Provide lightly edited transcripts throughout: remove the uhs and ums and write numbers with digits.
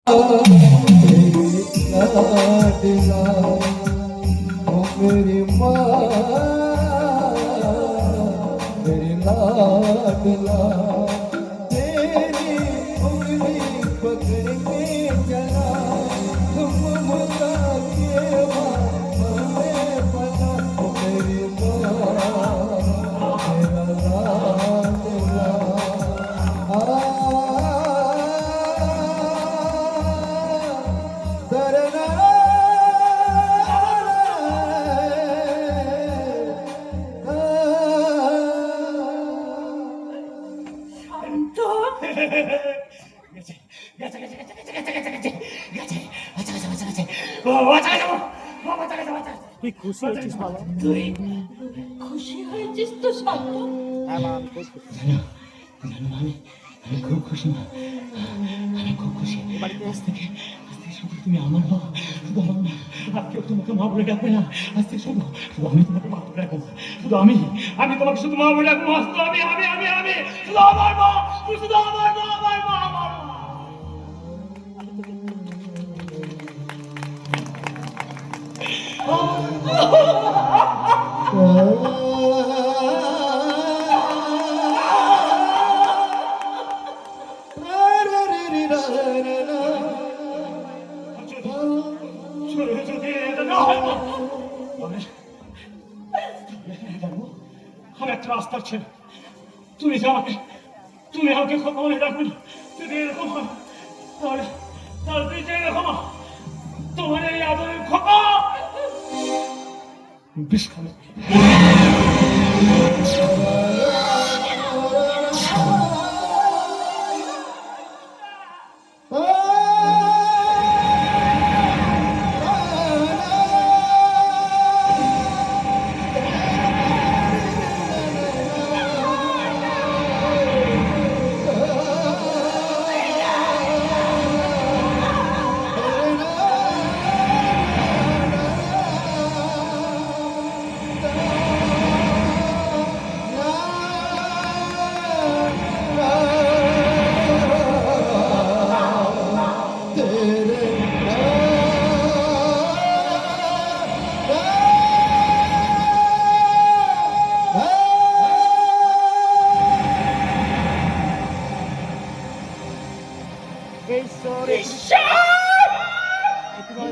मेरी माँ मेरी लाडला तेरी उंगली पकड़ के चला तुम ममता के हमें पता मेरी माँ मेरा लाडला दरना তুই খুশি হয়েছিস বাবা? তুই খুশি হয়েছিস তো শান্ত? হ্যাঁ মা, আমি খুব খুশি। আমি খুব খুশি মা, আমি খুব খুশি। আজ থেকে শুধু তুমি আমার মা, শুধু আমার মা। আর কেউ তোমাকে মা বলে ডাকবে না। আজ থেকে শুধু আমি তোমাকে মা বলে ডাকবো। শুধু আমি তোমাকে শুধু মা বলে ডাকবো। শুধু আমি শুধু আমার মা, শুধু আমার মা, আমার মা, আমার মা। আমি একটা রাস্তার ছেলে, তুমি আমাকে কথা বলে ডাকবে না। যদি এরকম হয় তাহলে তুই যে এরকম তোমার এই আদরের খোকা বিষ খাবে।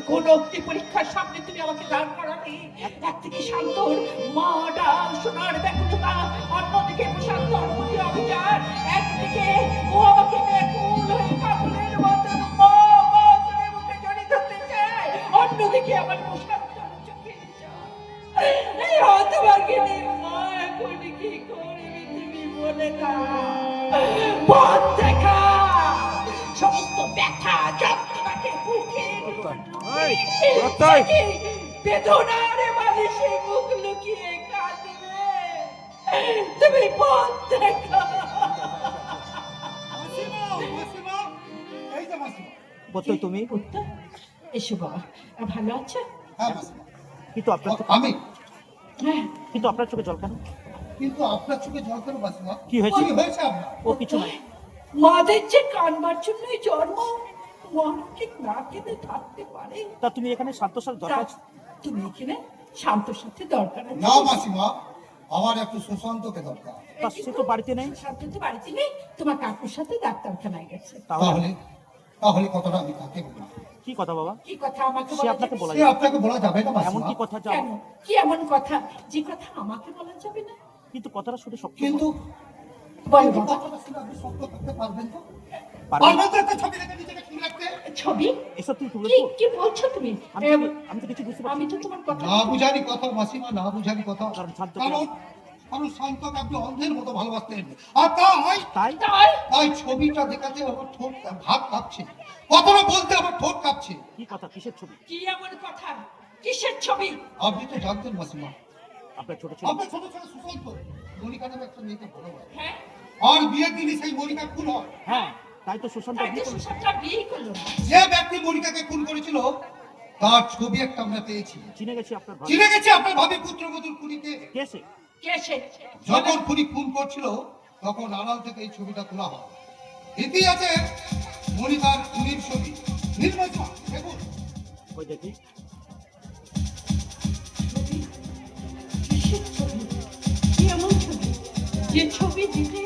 কোন অগ্নি পরীক্ষার সামনে তুমি আমাকে দাঁড় করালে। একদিকে শান্তর মা ডাল সোনার ব্যাকুলতা, অন্যদিকে প্রশান্তর প্রতি অভিযান। একদিকে ও আমাকে ব্যাকুল হয়ে কাপড়ের মতন মা মা করে মুখে জড়িয়ে ধরতে চায়, অন্যদিকে আমার প্রশান্তর চোখে জল। এই হতভাগিনীর মা এখন কি করবি তুমি বলে না? পথ দেখা, সমস্ত ব্যথা যন্ত্রণাকে বুকে বেদনারে মানুষে মুখ লুকিয়ে কাঁদবে। তুমি পথ দেখা। বলতো তুমি এসো বাবা, ভালো আছো? কিন্তু আপনার আমি কিন্তু আপনার চোখে জল কেন? কিন্তু আপনার চোখে জল কেন মাসিমা? কি হয়েছে? কি হয়েছে আপনার? ও কিছু নাই। মাদের যে কানবার জন্যই জন্ম, মনকে না কেঁদে থাকতে পারে? তা তুমি এখানে শান্তর সাথে দরকার? তুমি এখানে শান্তর সাথে দরকার আছে? না মাসিমা, আমার একটু সুশান্তকে দরকার। তা সে তো বাড়িতে নেই। শান্ত তো বাড়িতে নেই, তোমার কাকুর সাথে ডাক্তারখানায় গেছে। তাহলে তাহলে কথাটা আমি কাকে বলবো? কি কথা বাবা? কি কথা আমাকে সে বলা আপনাকে যাবে? বলা সে আপনাকে বলা যাবে না এমন মাসিমা। কি কথা কেন? কি এমন কথা যে কথা আমাকে বলা যাবে না? কিন্তু কথাটা শুনে সব কিন্তু বল কিন্তু বাবা। কথাটা শুনে আপনি সত্য করতে পারবেন তো? পারবেন। পারবেন তো একটা ছবি রেখে নিজেকে ঠিক রাখতে? ছবি? এসব তুমি তুলে কি দেবো? কি বলছো তুমি? আমি তো কিছু বুঝতে আমি পারছি তো তোমার কথা না বুঝারি কথা মাসিমা, না বুঝারি কথা। কারণ শান্ত কারণ শান্তকে আপনি অন্ধের মতো ভালোবাসতেন। আর তাই তাই তাই তাই ছবিটা দেখাতে আমার ঠোঁট ভাত কাঁপছে, কথাটা বলতে আমার ঠোঁট কাঁপছে। কি কথা? কিসের ছবি? কি এমন কথা? কিসের ছবি? আপনি তো জানতেন মাসিমা, আপনার ছোট ছিল? আপনার ছোট ছোট সুশান্ত মনিকা নামে একটা মেয়েকে ভালোবাসে। হ্যাঁ, আর বিয়ের দিনই সেই মনিকা খুন হয়। হ্যাঁ, তাই তো সুশান্ত তাই তো বিয়ে করলো। সুশান্তরা বিয়ে করলো। যে ব্যক্তি মনিকাকে খুন করেছিল তার ছবি একটা আমরা পেয়েছি। চিনে গেছি আপনার ভাই। চিনে গেছি আপনার ভাবি পুত্রবধূর খুনিকে। কে সে? কে সে? যখন খুনি খুন করছিল তখন আড়াল থেকে এই ছবিটা তোলা হয়। ইতিহাসে মনিকার খুনির ছবি ছবিটা কি? ছবি? কিসের ছবি? কি এমন ছবি? যে ছবি দিতে